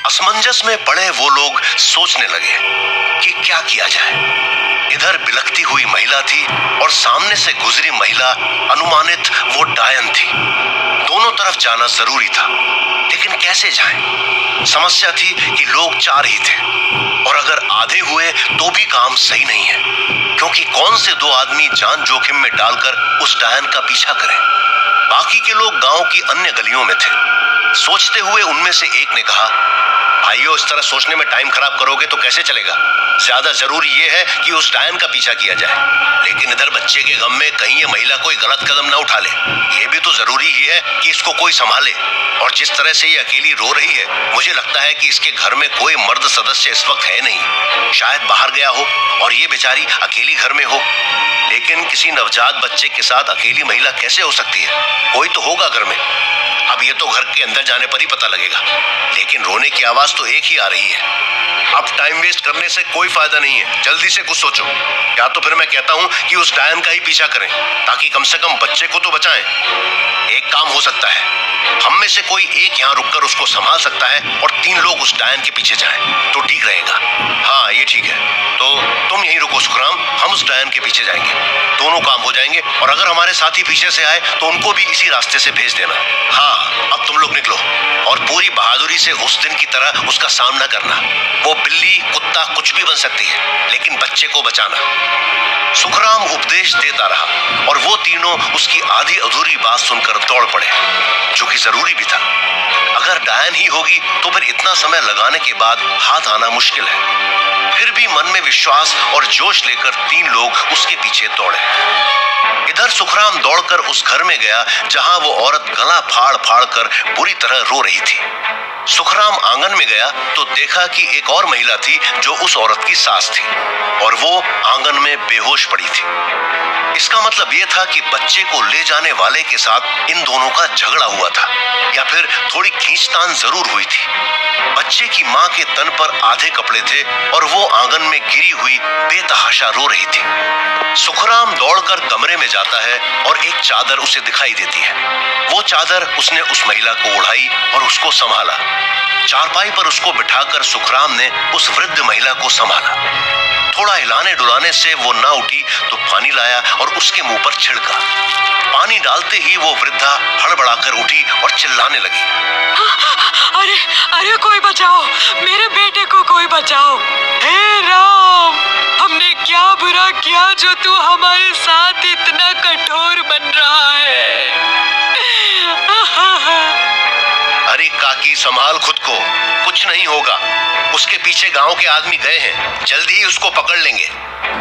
असमंजस में पड़े वो लोग सोचने लगे कि क्या किया जाए। इधर बिलखती हुई महिला थी और सामने से गुजरी महिला अनुमानित वो डायन थी। दोनों तरफ जाना जरूरी था, लेकिन कैसे जाएं? समस्या थी कि लोग 4 ही थे और अगर आधे हुए तो भी काम सही नहीं है, क्योंकि कौन से 2 आदमी जान जोखिम में डालकर उस डायन का पीछा करें। बाकी के लोग गांव की अन्य गलियों में थे। सोचते हुए उनमें से एक ने कहा, भाइयों, इस तरह सोचने में टाइम खराब करोगे तो कैसे चलेगा। ज्यादा जरूरी यह है कि उस डायन का पीछा किया जाए, लेकिन इधर बच्चे के गम में कहीं ये महिला कोई गलत कदम ना उठा ले। ये भी तो जरूरी ही है कि इसको कोई संभाले। और जिस तरह से ये अकेली रो रही है, मुझे लगता है कि इसके घर में कोई मर्द सदस्य इस वक्त है नहीं। शायद बाहर गया हो और ये बेचारी अकेली घर में हो। लेकिन किसी नवजात बच्चे के साथ अकेली महिला कैसे हो सकती है? कोई तो होगा घर में। अब ये तो घर के अंदर जाने पर ही पता लगेगा, लेकिन रोने की आवाज तो एक ही आ रही है। अब टाइम वेस्ट करने से कोई फायदा नहीं है, जल्दी से कुछ सोचो। या तो फिर मैं कहता हूं कि उस डायन का ही पीछा करें, ताकि कम से कम बच्चे को तो बचाएं। एक काम हो सकता है, हम में से कोई एक यहाँ रुककर उसको संभाल सकता है और 3 लोग उस डायन के पीछे जाएं, तो ठीक रहेगा। हाँ, ये ठीक है। तो तुम यहीं रुको सुखराम, हम उस डायन के पीछे जाएंगे। दोनों काम हो जाएंगे, और अगर हमारे साथी पीछे से आए तो उनको भी इसी रास्ते से भेज देना। हाँ, अब तुम लोग निकलो और पूरी बहादुरी से उस दिन की तरह उसका सामना करना। वो बिल्ली, कुत्ता, कुछ भी बन सकती है, लेकिन बच्चे को बचाना। सुखराम उपदेश देता रहा और वो तीनों उसकी आधी अधूरी बात सुनकर दौड़ पड़े, जो कि जरूरी भी था। अगर डायन ही होगी तो फिर इतना समय लगाने के बाद हाथ आना मुश्किल है। फिर भी मन में विश्वास और जोश लेकर 3 लोग उसके पीछे दौड़े। इधर सुखराम दौड़कर उस घर में गया जहां वो औरत गला फाड़ फाड़ कर बुरी तरह रो रही थी। सुखराम आंगन में गया तो देखा कि एक और महिला थी जो उस औरत की सास थी, और वो आंगन में बेहोश पड़ी थी। इसका मतलब यह था कि बच्चे को ले जाने वाले के साथ इन दोनों का झगड़ा हुआ था, या फिर थोड़ी खींचतान जरूर हुई थी। बच्चे की मां के तन पर आधे कपड़े थे और वो आंगन में गिरी हुई बेतहाशा रो रही थी। सुखराम दौड़कर कमरे में जाता है और एक चादर उसे दिखाई देती है। वो चादर उसने उस महिला को ओढ़ाई और उसको संभाला। चारपाई पर उसको बिठाकर सुखराम ने उस वृद्ध महिला को संभाला। थोड़ा हिलाने डुलाने से वो ना उठी तो पानी लाया और उसके मुंह पर छिड़का। पानी डालते ही वो वृद्धा हड़बड़ाकर उठी और चिल्लाने लगी, अरे अरे, कोई बचाओ, मेरे बेटे को कोई बचाओ। हे राम, हमने क्या बुरा किया जो तू हमारे साथ इतना कठोर बन रहा है। अरे काकी, संभाल खुद को, कुछ नहीं होगा। उसके पीछे गांव के आदमी गए हैं, जल्दी ही उसको पकड़ लेंगे।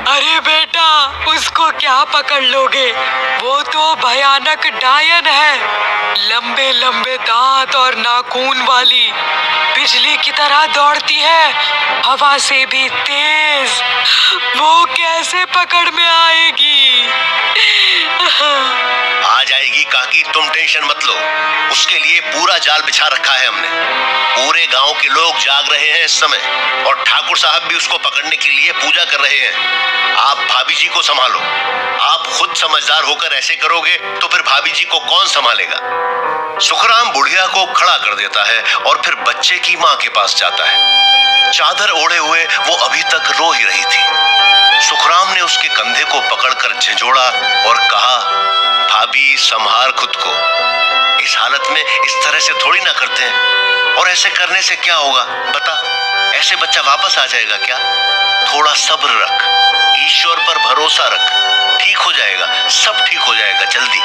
अरे बेटा, उसको क्या पकड़ लोगे? वो तो भयानक डायन है, लंबे लंबे दांत और नाखून वाली, बिजली की तरह दौड़ती है, हवा से भी तेज। वो कैसे पकड़ में आएगी? आ जाएगी काकी, तुम टेंशन मत लो। उसके लिए पूरा जाल बिछा रखा है हमने। पूरे गांव के लोग जाग रहे हैं इस समय, और ठाकुर साहब भी उसको पकड़ने के लिए पूजा कर रहे हैं। आप भाभी जी को संभालो। आप खुद समझदार होकर ऐसे करोगे तो फिर भाभी जी को कौन संभालेगा। सुखराम बुढ़िया को खड़ा कर देता है और फिर बच्चे की मां के पास जाता है। चादर ओढ़े हुए वो अभी तक रो ही रही थी। सुखराम ने उसके कंधे को पकड़कर झंझोड़ा और कहा, भाभी, संभाल खुद को। इस हालत में इस तरह से थोड़ी ना करते हैं, और ऐसे करने से क्या होगा बता? ऐसे बच्चा वापस आ जाएगा क्या? थोड़ा सब्र रख, ईश्वर पर भरोसा रख, ठीक हो जाएगा, सब ठीक हो जाएगा जल्दी।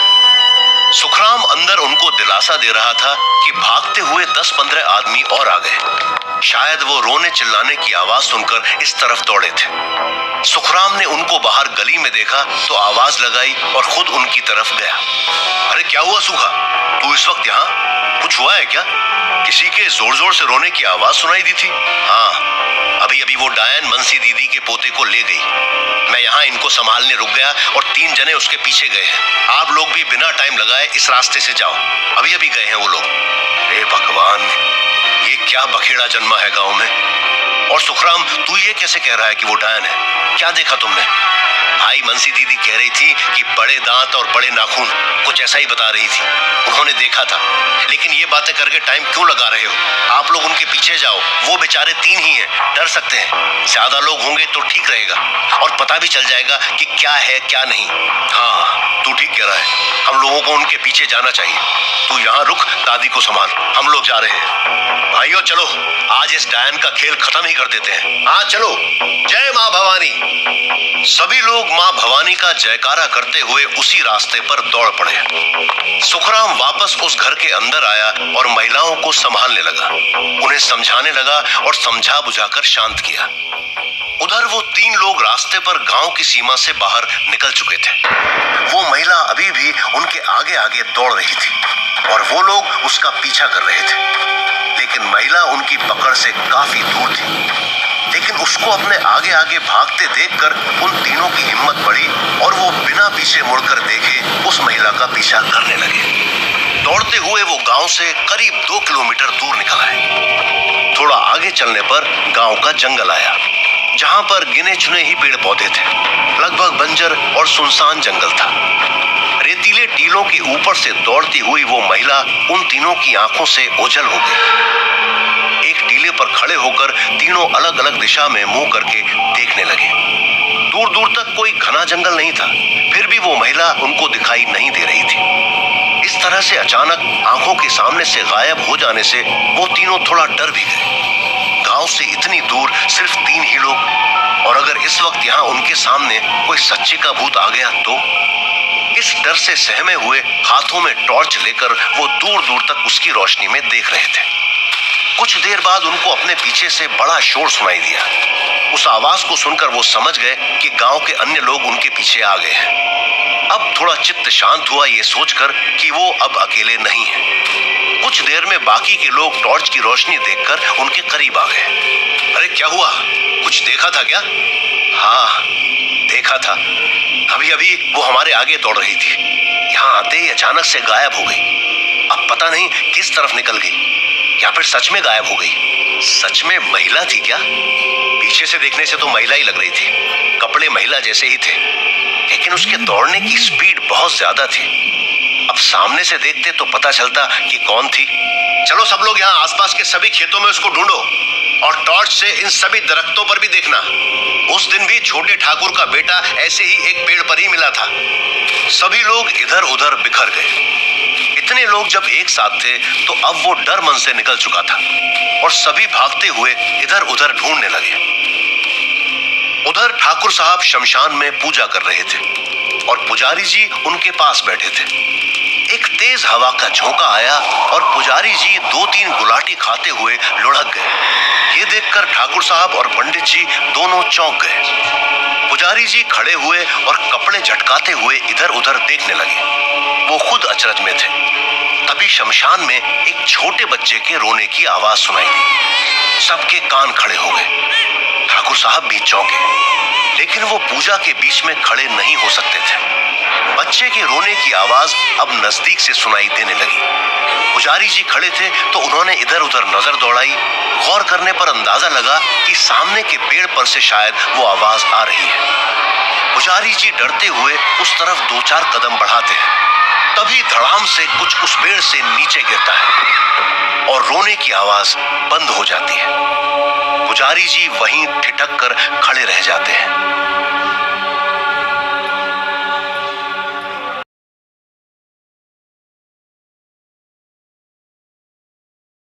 सुखराम अंदर उनको दिलासा दे रहा था कि भागते हुए 10-15 आदमी और आ गए। शायद वो रोने चिल्लाने की आवाज सुनकर इस तरफ दौड़े थे। सुखराम ने उनको बाहर गली में देखा तो आवाज लगाई और खुद उनकी तरफ गया। अरे क्या हुआ सूखा, तू इस वक्त यहाँ? कुछ हुआ है क्या? किसी के जोर जोर से रोने की आवाज सुनाई दी थी। हाँ, अभी अभी वो डायन मनसी दीदी के पोते को ले गई। मैं यहाँ इनको संभालने रुक गया और 3 जने उसके पीछे गए हैं। आप लोग भी बिना टाइम लगाए इस रास्ते से जाओ, अभी अभी गए हैं वो लोग। हे भगवान, ये क्या बखेड़ा जन्मा है गांव में। और सुखराम, तू ये कैसे कह रहा है कि वो डायन है? क्या देखा तुमने? भाई, मनसी दीदी कह रही थी कि बड़े दांत और बड़े नाखून, कुछ ऐसा ही बता रही थी। उन्होंने देखा था। लेकिन ये बातें करके टाइम क्यों लगा रहे हो? आप लोग उनके पीछे पीछे जाओ, वो बेचारे 3 ही हैं, डर सकते हैं। ज्यादा लोग होंगे तो ठीक रहेगा और पता भी चल जाएगा कि क्या है क्या नहीं। हाँ, तू ठीक कह रहा है, हम लोगों को उनके पीछे जाना चाहिए। तू यहाँ रुक, दादी को संभाल, हम लोग जा रहे हैं। भाइयों चलो, आज इस डायन का खेल खत्म ही कर देते हैं। हाँ चलो, जय माँ भवानी। सभी लोग माँ भवानी का जयकारा करते हुए उसी रास्ते पर दौड़ पड़े। सुखराम वापस उस घर के अंदर आया और महिलाओं को संभालने लगा, उन्हें समझाने लगा और समझा बुझाकर शांत किया। उधर वो 3 लोग रास्ते पर गांव की सीमा से बाहर निकल चुके थे। वो महिला अभी भी उनके आगे आगे दौड़ रही थी और वो लोग उसका पीछा कर रहे थे, लेकिन महिला उनकी पकड़ से काफी दूर थी। लेकिन उसको अपने आगे आगे भागते देखकर उन तीनों की हिम्मत बढ़ी और वो बिना पीछे मुड़कर देखे उस महिला का पीछा करने लगे। दौड़ते हुए वो गांव से करीब 2 किलोमीटर दूर निकल आए। थोड़ा आगे चलने पर गांव का जंगल आया, जहां पर गिने चुने ही पेड़ पौधे थे। लगभग बंजर और सुनसान जंगल था। रेतीले टीलों के ऊपर से दौड़ती हुई वो महिला उन तीनों की आंखों से ओझल हो गई। एक टीले पर खड़े होकर तीनों अलग अलग दिशा में मुंह करके देखने लगे। दूर दूर तक कोई घना जंगल नहीं था, फिर भी वो महिला उनको दिखाई नहीं दे रही थी। इस तरह से अचानक आंखों के सामने से गायब हो जाने से वो तीनों थोड़ा डर भी गए। गांव से इतनी दूर सिर्फ 3 ही लोग, और अगर इस वक्त यहाँ उनके सामने कोई सच्चे का भूत आ गया तो? इस डर से सहमे हुए हाथों में टॉर्च लेकर वो दूर दूर तक उसकी रोशनी में देख रहे थे। कुछ देर बाद उनको अपने पीछे से बड़ा शोर सुनाई दिया। उस आवाज को सुनकर वो समझ गए कि गांव के अन्य लोग उनके पीछे आ गए हैं। अब थोड़ा चित्त शांत हुआ ये सोचकर कि वो अब अकेले नहीं हैं। कुछ देर में बाकी के लोग टॉर्च की रोशनी देखकर उनके करीब आ गए। अरे क्या हुआ, कुछ देखा था क्या? हाँ देखा था, अभी अभी वो हमारे आगे दौड़ रही थी, यहाँ आते ही अचानक से गायब हो गई। अब पता नहीं किस तरफ निकल गई, या फिर सच में गायब हो गई। सच में महिला थी क्या? पीछे से देखने से तो महिला ही लग रही थी, कपड़े महिला जैसे ही थे, लेकिन उसके दौड़ने की स्पीड बहुत ज्यादा थी। अब सामने से देखते तो पता चलता कि कौन थी। चलो सब लोग यहाँ आसपास के सभी खेतों में उसको ढूंढो और टॉर्च से इन सभी दरख्तों पर भी देखना। उस दिन भी छोटे ठाकुर का बेटा ऐसे ही एक पेड़ पर ही मिला था। सभी लोग इधर उधर बिखर गए। इतने लोग जब एक साथ थे तो अब वो डर मन से निकल चुका था और सभी भागते हुए इधर उधर ढूंढने लगे। उधर ठाकुर साहब शमशान में पूजा कर रहे थे और पुजारी जी उनके पास बैठे थे। एक तेज हवा का झोंका आया और पुजारी जी 2-3 गुलाटी खाते हुए लुढ़क गए। ये देखकर ठाकुर साहब और पंडित जी दोनों चौंक गए। पुजारी जी खड़े हुए और कपड़े झटकाते हुए इधर उधर देखने लगे। वो खुद अचरज में थे। तभी शमशान में एक छोटे बच्चे के रोने की आवाज सुनाई दी। सबके कान खड़े हो गए। ठाकुर साहब भी चौंके, लेकिन वो पूजा के बीच में खड़े नहीं हो सकते थे। बच्चे के रोने की आवाज अब नजदीक से सुनाई देने लगी। पुजारी जी खड़े थे तो उन्होंने इधर उधर नजर दौड़ाई। गौर करने पर अंदाजा लगा कि सामने के पेड़ पर से शायद वो आवाज आ रही है। पुजारी जी डरते हुए उस तरफ 2-4 कदम बढ़ाते हैं। तभी धड़ाम से कुछ उस पेड़ से नीचे गिरता है और रोने की आवाज बंद हो जाती है। पुजारी जी वहीं ठिठक कर खड़े रह जाते हैं।